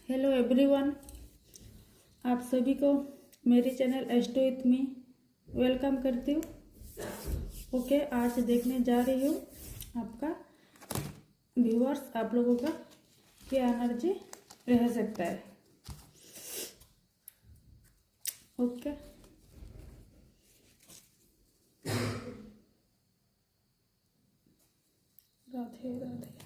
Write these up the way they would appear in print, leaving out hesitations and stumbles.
Hello everyone, आप सभी को मेरी channel astro with me welcome करती हूँ। ओके, आज देखने जा रही हूँ आपका व्यूअर्स, आप लोगों का क्या एनर्जी रह सकता है। ओके, राधे राधे।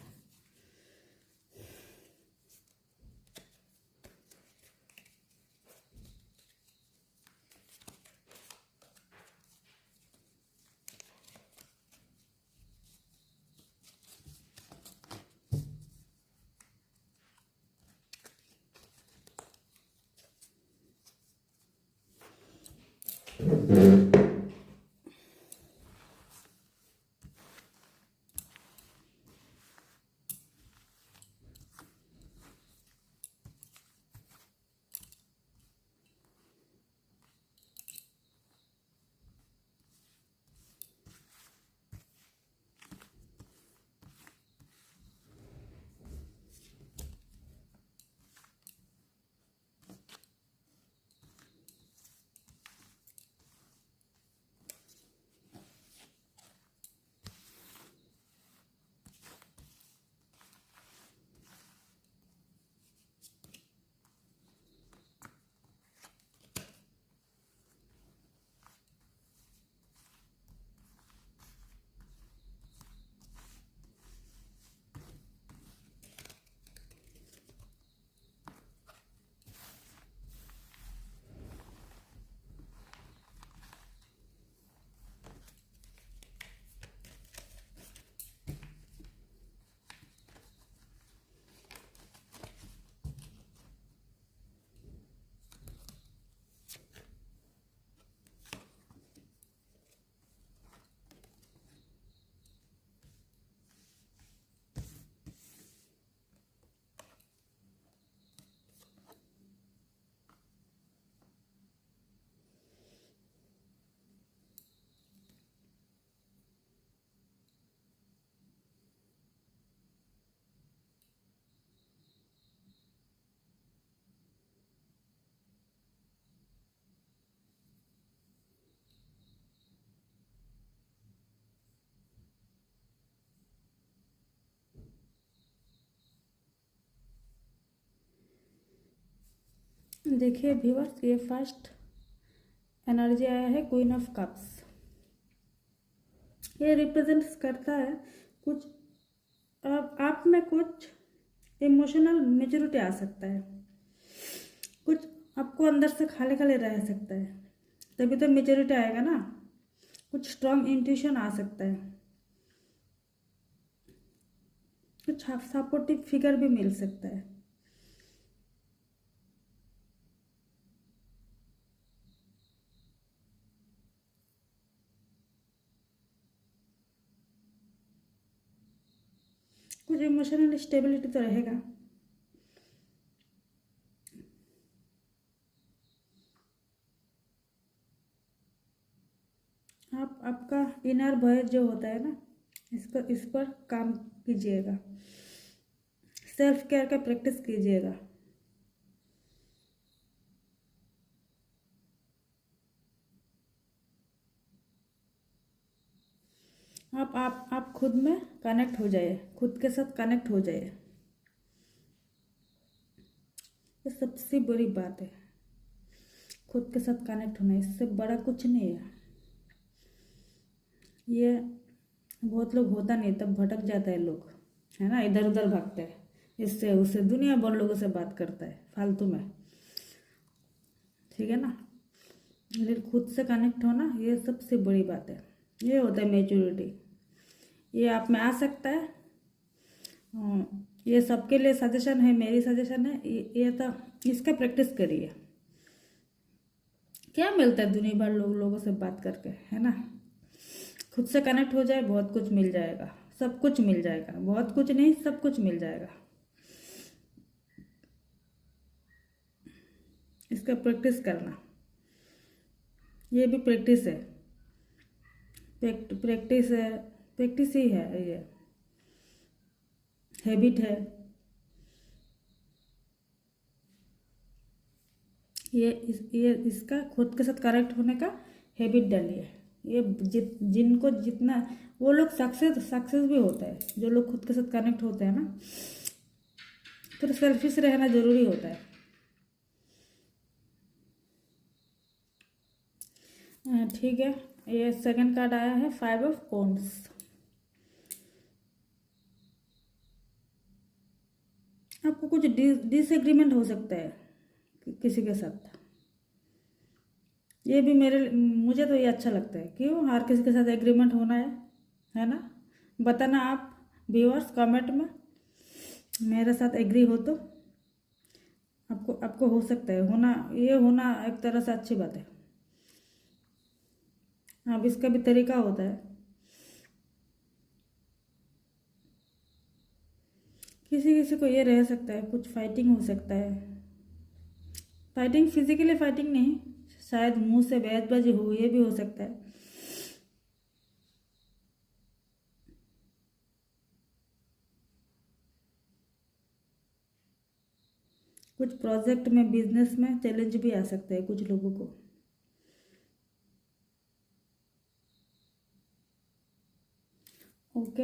देखिए व्यूअर्स, ये फर्स्ट एनर्जी आया है क्वीन ऑफ कप्स। ये रिप्रेजेंट्स करता है कुछ आप में कुछ इमोशनल मेच्योरिटी आ सकता है, कुछ आपको अंदर से खाली खाली रह सकता है, तभी तो मेच्योरिटी आएगा ना। कुछ स्ट्रॉन्ग इंट्यूशन आ सकता है, कुछ सपोर्टिव फिगर भी मिल सकता है। कुछ इमोशनल स्टेबिलिटी तो रहेगा। आप आपका इनर वॉइस जो होता है ना, इस पर काम कीजिएगा, सेल्फ केयर का प्रैक्टिस कीजिएगा। आप खुद में कनेक्ट हो जाइए, खुद के साथ कनेक्ट हो जाइए। ये सबसे बड़ी बात है, खुद के साथ कनेक्ट होना, इससे बड़ा कुछ नहीं है। ये बहुत लोग होता नहीं, तब भटक जाता है लोग, है ना, इधर उधर भागते हैं, इससे उससे दुनिया भर लोगों से बात करता है फालतू में, ठीक है ना। लेकिन खुद से कनेक्ट होना ये सबसे बड़ी बात है। ये होता है मेच्योरिटी, ये आप में आ सकता है। ये सबके लिए सजेशन है, मेरी सजेशन है, ये तो इसका प्रैक्टिस करिए। क्या मिलता है दुनिया भर लोगों से बात करके, है ना। खुद से कनेक्ट हो जाए, बहुत कुछ मिल जाएगा, सब कुछ मिल जाएगा, बहुत कुछ नहीं, सब कुछ मिल जाएगा। इसका प्रैक्टिस करना, ये भी प्रैक्टिस है, प्रैक्टिस है, प्रैक्टिस ही है, ये हैबिट है। ये इसका खुद के साथ कनेक्ट होने का हैबिट डालिए। ये जिनको जितना वो लोग सक्सेस भी होता है, जो लोग खुद के साथ कनेक्ट होते हैं ना। फिर सेल्फिश रहना जरूरी होता है। ठीक है, ये सेकंड कार्ड आया है 5 ऑफ वॉन्ड्स। आपको कुछ डिसएग्रीमेंट हो सकता है किसी के साथ। ये भी मुझे तो ये अच्छा लगता है। क्यों हर किसी के साथ एग्रीमेंट होना है ना। बताना आप व्यूअर्स कमेंट में, मेरे साथ एग्री हो तो। आपको हो सकता है होना, ये होना एक तरह से अच्छी बात है। अब इसका भी तरीका होता है। किसी किसी को ये रह सकता है, कुछ फाइटिंग हो सकता है। फाइटिंग फिजिकली फाइटिंग नहीं, शायद मुंह से बहसबाजी हो, ये भी हो सकता है। कुछ प्रोजेक्ट में, बिजनेस में चैलेंज भी आ सकता है कुछ लोगों को। ओके,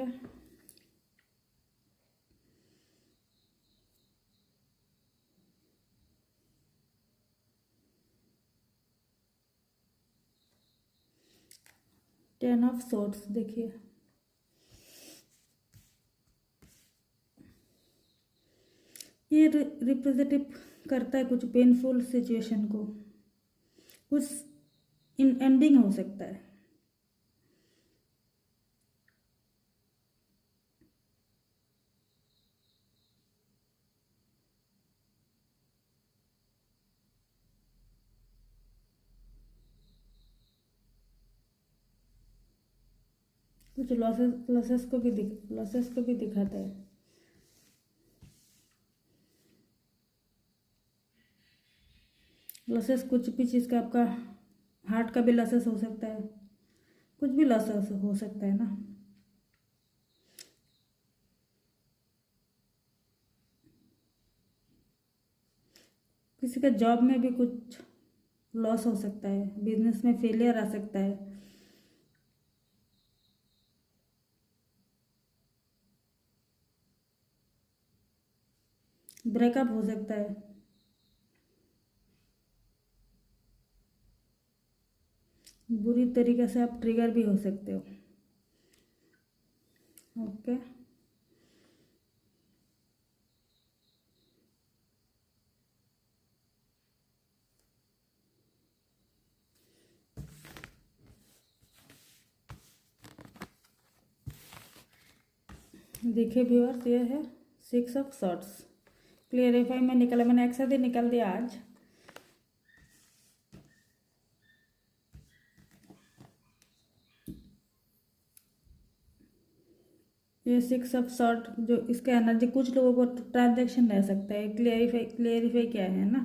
टेन ऑफ सॉर्ड्स देखिए। ये रिप्रेजेंटिव करता है कुछ पेनफुल सिचुएशन को, कुछ इन एंडिंग हो सकता है। कुछ लॉसेस को भी दिखाता है। लॉसेस कुछ भी चीज़ का, आपका हार्ट का भी लॉसेस हो सकता है, कुछ भी लॉसेस हो सकता है ना। किसी का जॉब में भी कुछ लॉस हो सकता है, बिजनेस में फेलियर आ सकता है, ब्रेकअप हो सकता है, बुरी तरीके से आप ट्रिगर भी हो सकते हो। ओके, देखिए व्यूअर्स, ये है 6 ऑफ सॉर्ड्स। क्लियरिफाई में निकला, मैंने एक साथ ही निकल दिया आज। ये 6 ऑफ सॉर्ड, जो इसका एनर्जी कुछ लोगों को ट्रांजैक्शन रह सकता है। क्लियरिफाई क्या है ना,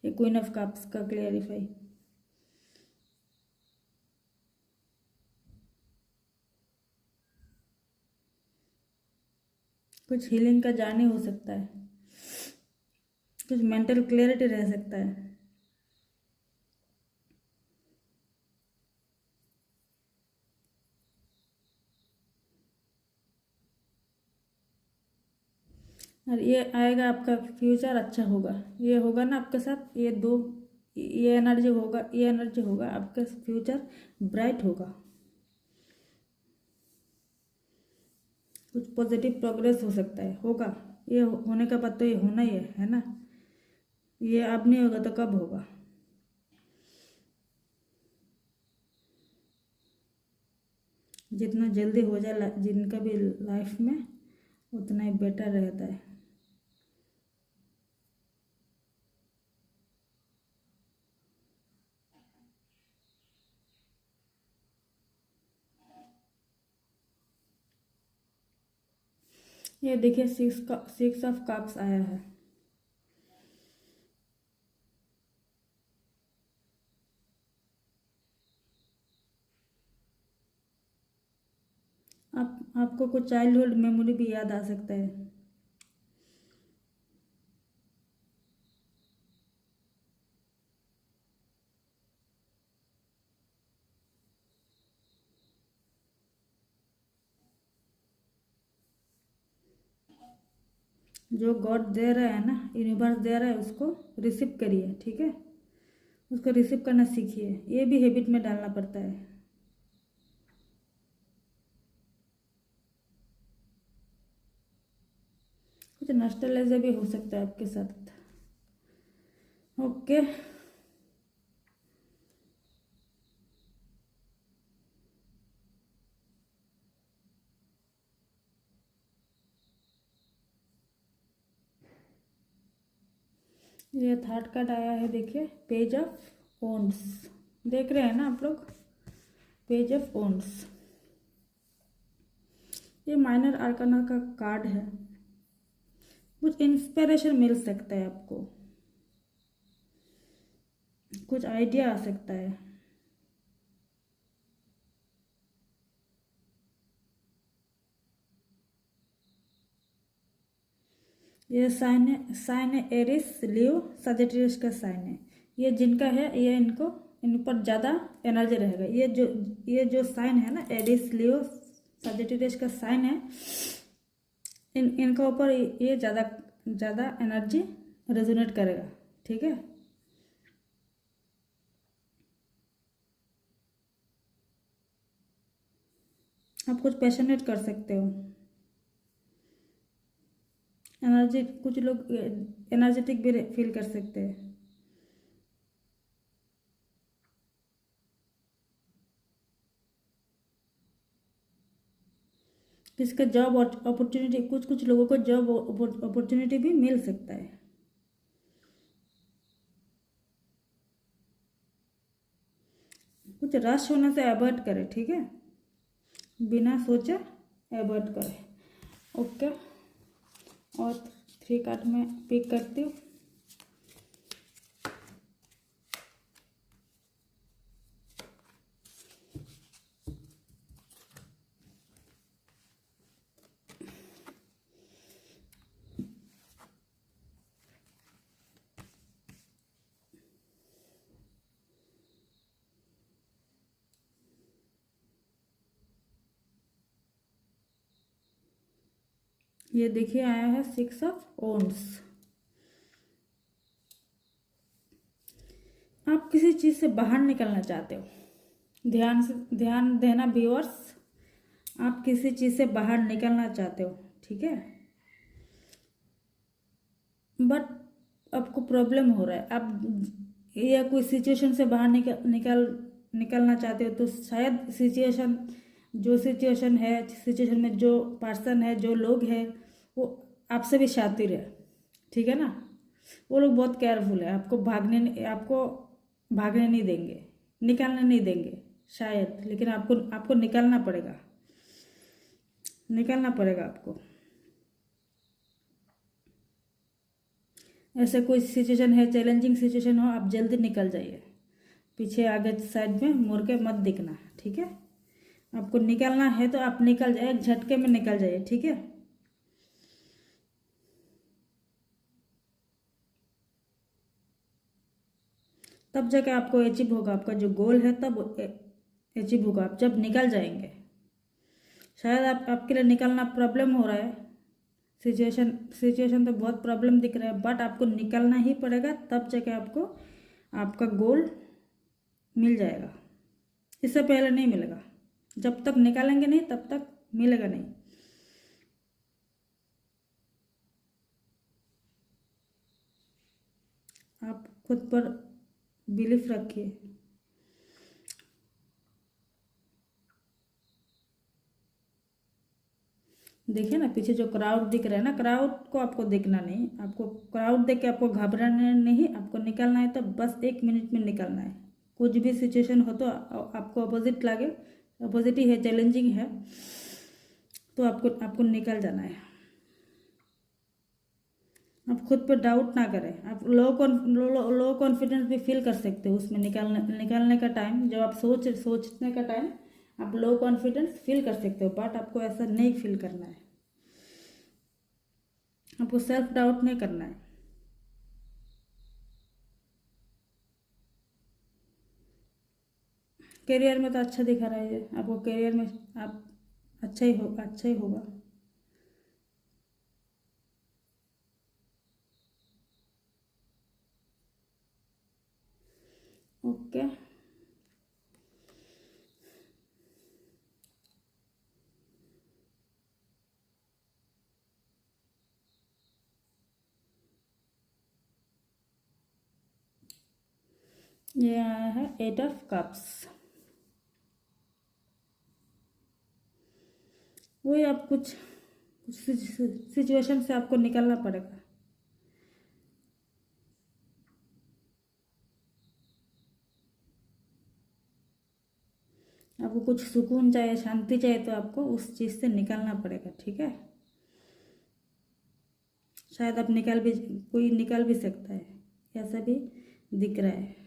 ये क्वीन ऑफ कप्स का क्लियरिफाई। कुछ हीलिंग का जर्नी हो सकता है, कुछ मेंटल क्लियरिटी रह सकता है। और ये आएगा, आपका फ्यूचर अच्छा होगा। ये होगा ना आपके साथ, ये एनर्जी होगा, आपका फ्यूचर ब्राइट होगा। कुछ पॉजिटिव प्रोग्रेस हो सकता है, होगा। ये होने का बात तो ये होना ही है ना। ये अब नहीं होगा तो कब होगा। जितना जल्दी हो जाए जिनका भी लाइफ में, उतना ही बेटर रहता है। ये देखिए 6 ऑफ कप्स आया है। आपको कुछ चाइल्डहुड मेमोरी भी याद आ सकता है। जो गॉड दे रहा है ना, यूनिवर्स दे रहा है, उसको रिसीव करिए, ठीक है। उसको रिसीव करना सीखिए, ये भी हैबिट में डालना पड़ता है। कुछ नॉस्टैल्जिया भी हो सकता है आपके साथ। ओके, ये थर्ड कार्ड आया है, देखिए, पेज ऑफ वॉन्ड्स। देख रहे हैं ना आप लोग, पेज ऑफ वॉन्ड्स। ये माइनर आर्काना का कार्ड है। कुछ इंस्पिरेशन मिल सकता है आपको, कुछ आइडिया आ सकता है। ये साइन है एरिस, लियो, सजिटेरियस का साइन है। ये जिनका है, ये इनको इन पर ज़्यादा एनर्जी रहेगा। ये जो साइन है ना, एरिस, लियो, सजिटेरियस का साइन है, इनका ऊपर ये ज़्यादा ज़्यादा एनर्जी रेजोनेट करेगा, ठीक है। आप कुछ पैशनेट कर सकते हो। एनर्जी, कुछ लोग एनर्जेटिक भी फील कर सकते हैं। किसका जॉब अपॉर्चुनिटी, कुछ कुछ लोगों को जॉब अपॉर्चुनिटी भी मिल सकता है। कुछ रश होने से अवॉइड करें, ठीक है, बिना सोचे अवॉइड करें। ओके, और 3 कार्ड में पिक करती हूँ। ये देखिए आया है 6 ऑफ वॉन्ड्स। आप किसी चीज़ से बाहर निकलना चाहते हो। ध्यान देना व्यूअर्स, आप किसी चीज़ से बाहर निकलना चाहते हो, ठीक है, बट आपको प्रॉब्लम हो रहा है। आप या कोई सिचुएशन से बाहर निकलना चाहते हो, तो शायद सिचुएशन है, सिचुएशन में जो पर्सन है, जो लोग हैं, वो आपसे भी शातिर है, ठीक है ना। वो लोग बहुत केयरफुल है, आपको भागने नहीं देंगे, निकलने नहीं देंगे शायद, लेकिन आपको निकलना पड़ेगा आपको। ऐसे कोई सिचुएशन है, चैलेंजिंग सिचुएशन हो, आप जल्दी निकल जाइए, पीछे आगे साइड में मुड़ के मत दिखना, ठीक है। आपको निकलना है तो आप निकल जाए, एक झटके में निकल जाइए, ठीक है। तब जाके आपको अचीव होगा, आपका जो गोल है तब अचीव होगा, आप जब निकल जाएंगे। शायद आपके लिए निकलना प्रॉब्लम हो रहा है, सिचुएशन तो बहुत प्रॉब्लम दिख रहा है, बट आपको निकलना ही पड़ेगा, तब जाके आपको आपका गोल मिल जाएगा। इससे पहले नहीं मिलेगा, जब तक निकालेंगे नहीं तब तक मिलेगा नहीं। आप खुद पर बिलीफ रखिए। देखिए ना, पीछे जो क्राउड दिख रहा है ना, क्राउड को आपको देखना नहीं, आपको क्राउड देख के आपको घबराना नहीं, आपको निकलना है तो बस 1 मिनट में निकलना है। कुछ भी सिचुएशन हो तो आपको अपोजिट लगे, अपोजिट ही है, चैलेंजिंग है, तो आपको निकल जाना है। आप खुद पर डाउट ना करें। आप लो कॉन्फिडेंस भी फील कर सकते हो उसमें निकलने का टाइम, जब आप सोचने का टाइम आप लो कॉन्फिडेंस फील कर सकते हो, बट आपको ऐसा नहीं फील करना है, आपको सेल्फ डाउट नहीं करना है। करियर में तो अच्छा दिखा रहा है ये, आपको करियर में आप अच्छा ही होगा। ओके। ये आया है 8 ऑफ कप्स। वही आप कुछ सिचुएशन से आपको निकलना पड़ेगा। आपको कुछ सुकून चाहिए, शांति चाहिए, तो आपको उस चीज़ से निकलना पड़ेगा, ठीक है। शायद आप कोई निकल भी सकता है, ऐसा भी दिख रहा है।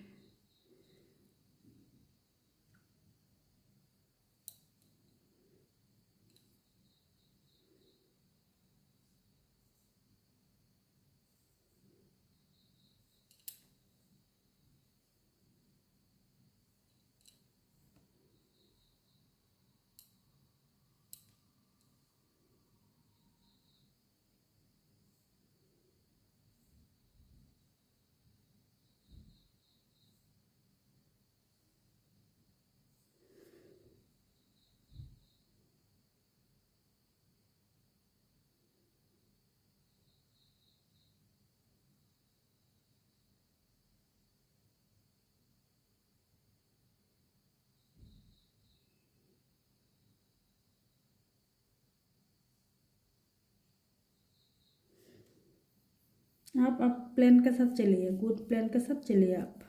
आप प्लान के साथ चलिए, गुड प्लान के साथ चलिए आप,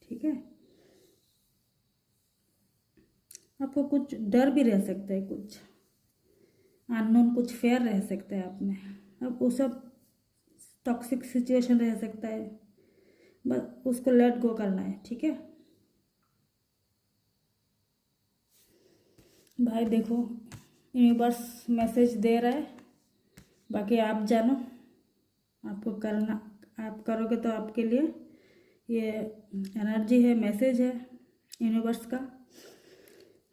ठीक है। आपको कुछ डर भी रह सकता है, कुछ अननोन, कुछ फेयर रह सकता है आप में। अब वो सब टॉक्सिक सिचुएशन रह सकता है, बस उसको लेट गो करना है, ठीक है भाई। देखो, यूनिवर्स मैसेज दे रहा है, बाकी आप जानो आपको करना। आप करोगे तो आपके लिए ये एनर्जी है, मैसेज है यूनिवर्स का।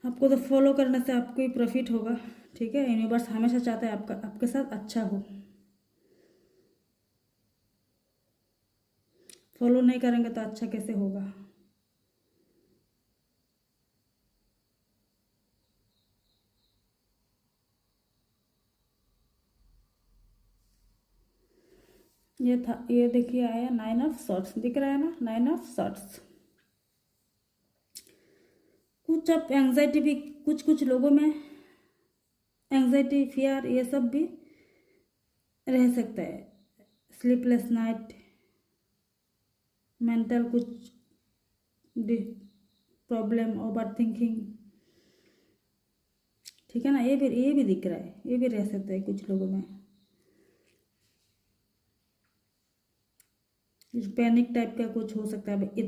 आपको तो फॉलो करने से आपको ही प्रॉफिट होगा, ठीक है। यूनिवर्स हमेशा चाहता है आपके साथ अच्छा हो। फॉलो नहीं करेंगे तो अच्छा कैसे होगा। ये था, ये देखिए आया 9 ऑफ सॉर्ड्स, दिख रहा है ना, 9 ऑफ सॉर्ड्स। कुछ अब एंजाइटी भी, कुछ कुछ लोगों में एंजाइटी, फियर, ये सब भी रह सकता है। स्लीपलेस नाइट, मेंटल कुछ प्रॉब्लम, ओवर थिंकिंग, ठीक है ना। ये भी दिख रहा है, ये भी रह सकता है कुछ लोगों में। कुछ पैनिक टाइप का कुछ हो सकता है। अब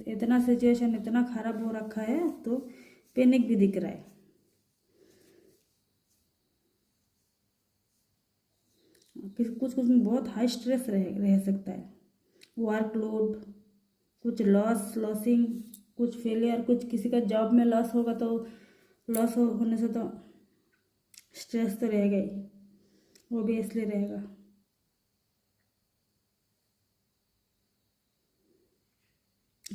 इतना सिचुएशन इतना खराब हो रखा है तो पैनिक भी दिख रहा है। कुछ कुछ में बहुत हाई स्ट्रेस रह सकता है। वर्कलोड, कुछ लॉसिंग, कुछ फेलियर, कुछ किसी का जॉब में लॉस होगा तो होने से तो स्ट्रेस तो रहेगा ही, वो भी इसलिए रहेगा।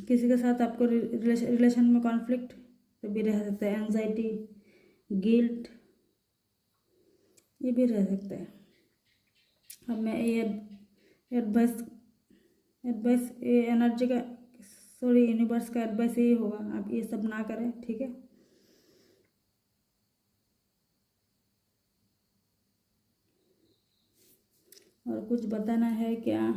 किसी के साथ आपको रिलेशन में कॉन्फ्लिक्ट तो भी रह सकता है। एंजाइटी, गिल्ट, ये भी रह सकता है। अब मैं ये एडवाइस एडवाइस ये एनर्जी का, सॉरी यूनिवर्स का एडवाइस यही होगा, आप ये सब ना करें, ठीक है। और कुछ बताना है क्या?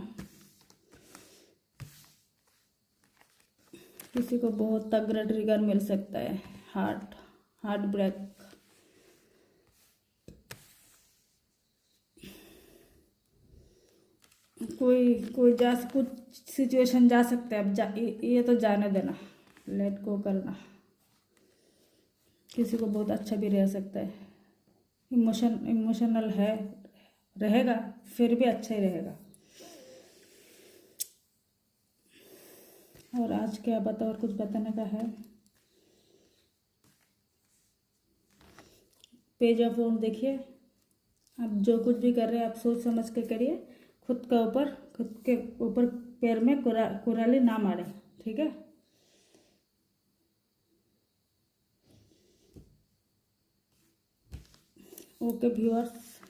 किसी को बहुत तगड़ा ट्रिगर मिल सकता है, हार्ट ब्रेक। कुछ सिचुएशन जा सकता है। अब ये तो जाने देना, लेट गो करना। किसी को बहुत अच्छा भी रह सकता है, इमोशनल है, रहेगा, फिर भी अच्छा ही रहेगा। और आज क्या बताओ, और कुछ बताने का है? पेज ऑफ ऑन देखिए। आप जो कुछ भी कर रहे हैं आप सोच समझ के करिए। खुद के ऊपर पैर में कुराली ना मारे, ठीक है। Okay viewers,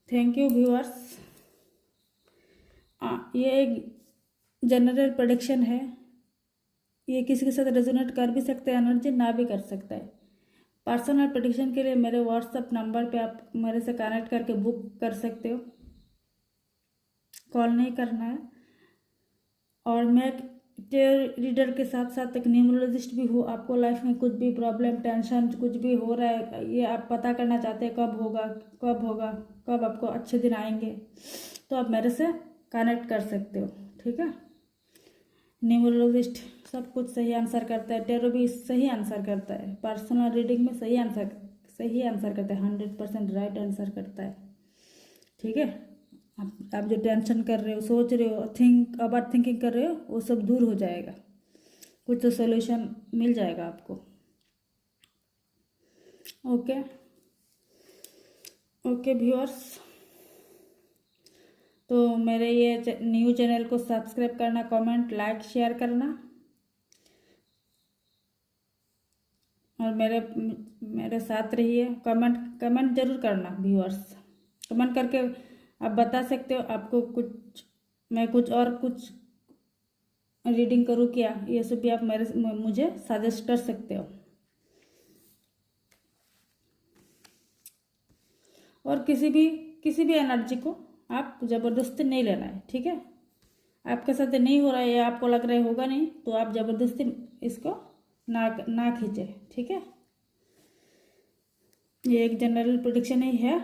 thank you viewers. ये एक जनरल प्रेडिक्शन है, ये किसी के साथ रेजोनेट कर भी सकते हैं एनर्जी, ना भी कर सकता है। पर्सनल प्रेडिक्शन के लिए मेरे व्हाट्सएप नंबर पे आप मेरे से कनेक्ट करके बुक कर सकते हो, कॉल नहीं करना है। और मैं एक टेयर रीडर के साथ साथ एक न्यूमरोलॉजिस्ट भी हूँ। आपको लाइफ में कुछ भी प्रॉब्लम, टेंशन, कुछ भी हो रहा है, ये आप पता करना चाहते हैं कब होगा, कब होगा, कब आपको अच्छे दिन आएंगे, तो आप मेरे से कनेक्ट कर सकते हो, ठीक है। न्यूमरोलॉजिस्ट सब कुछ सही आंसर करता है, टेरो भी सही आंसर करता है, पर्सनल रीडिंग में सही आंसर करता है, 100% राइट आंसर करता है, ठीक है। आप जो टेंशन कर रहे हो, सोच रहे हो, ओवर थिंकिंग कर रहे हो, वो सब दूर हो जाएगा, कुछ तो सोल्यूशन मिल जाएगा आपको। ओके ओके व्यूअर्स, तो मेरे ये न्यू चैनल को सब्सक्राइब करना, कमेंट, लाइक, शेयर करना, और मेरे साथ रहिए। कमेंट जरूर करना व्यूअर्स, कमेंट करके आप बता सकते हो आपको कुछ, मैं कुछ रीडिंग करूँ क्या, ये सब भी आप मुझे सजेस्ट कर सकते हो। और किसी भी एनर्जी को आप ज़बरदस्ती नहीं लेना है, ठीक है। आपके साथ नहीं हो रहा है या आपको लग रहा है होगा नहीं, तो आप ज़बरदस्ती इसको ना खींचे, ठीक है। ये एक जनरल प्रेडिक्शन ही है,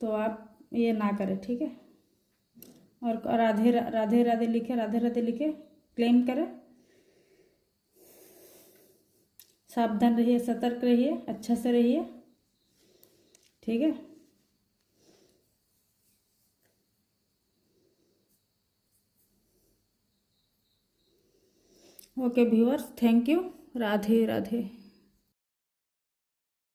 तो आप ये ना करें, ठीक है। और राधे राधे राधे लिखे, क्लेम करें। सावधान रहिए, सतर्क रहिए, अच्छा से रहिए, ठीक है। Okay viewers, thank you, Radhe Radhe.